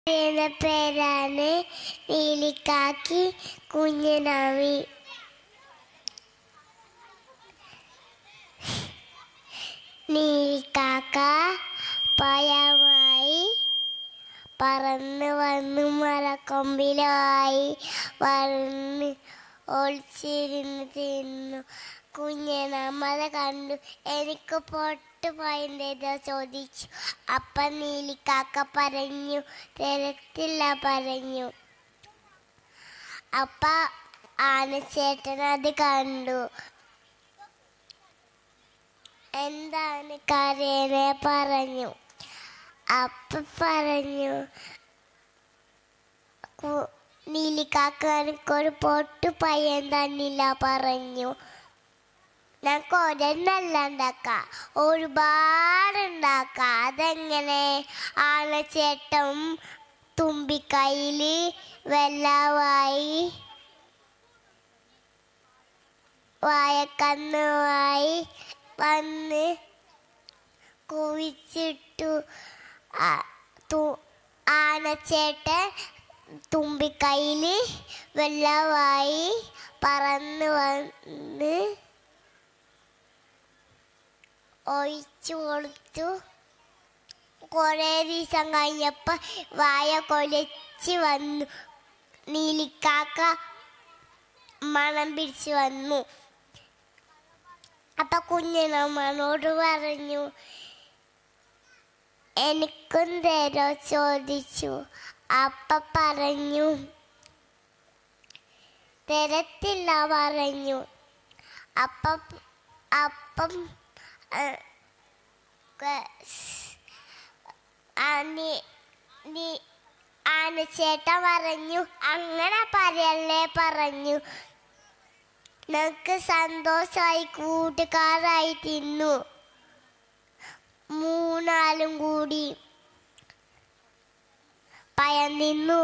എന്റെ പേരാണ് നീലിക്കാക്കി കുഞ്ഞനാമി. നീലിക്കാക്ക പഴമായി പറന്ന് വന്ന് മരക്കൊമ്പിലായി പറന്ന് ഒളിച്ചിരുന്ന് തിന്നു. കുഞ്ഞനാമത കണ്ടു. എനിക്ക് പൊട്ട് പോയെന്തേതോ ചോദിച്ചു. അപ്പം നീലിക്കാക്ക പറഞ്ഞു, തരത്തില്ല പറഞ്ഞു. അപ്പ ആനച്ചേട്ടൻ അത് കണ്ടു. എന്താണ് കരയണേ പറഞ്ഞു. അപ്പ പറഞ്ഞു, നീലിക്കാക്ക എനിക്കൊരു പൊട്ട് പയ്യൻ തന്നില്ല പറഞ്ഞു. ഞങ്ങൾക്ക് ഒരെണ്ണല്ല ഉണ്ടാക്കാം, ഒരുപാടുണ്ടാക്കാം. അതെങ്ങനെ? ആനച്ചേട്ടൻ തുമ്പിക്കൈയില് വെള്ളമായി വായക്കന്നുമായി വന്ന് കുഴിച്ചിട്ടു. ആനച്ചേട്ടൻ തുമ്പിക്കൈയില് വെള്ളമായി പറന്ന് വന്ന് ഒഴിച്ചു കൊടുത്തു. കുറേ ദിവസം കഴിഞ്ഞപ്പോ വായ കൊലച്ച് വന്നു. നീലിക്കാക്ക മണം പിടിച്ചു വന്നു. അപ്പൊ കുഞ്ഞനമ്മനോട് പറഞ്ഞു, എനിക്കും തരോ ചോദിച്ചു. അപ്പ പറഞ്ഞു, തരത്തില്ല പറഞ്ഞു. അപ്പം ആനച്ചേട്ടൻ പറഞ്ഞു, അങ്ങനെ പറയല്ലേ പറഞ്ഞു. ഞങ്ങൾക്ക് സന്തോഷമായി, കൂട്ടുകാരായി തിന്നു. മൂന്നാലും കൂടി പയം തിന്നു.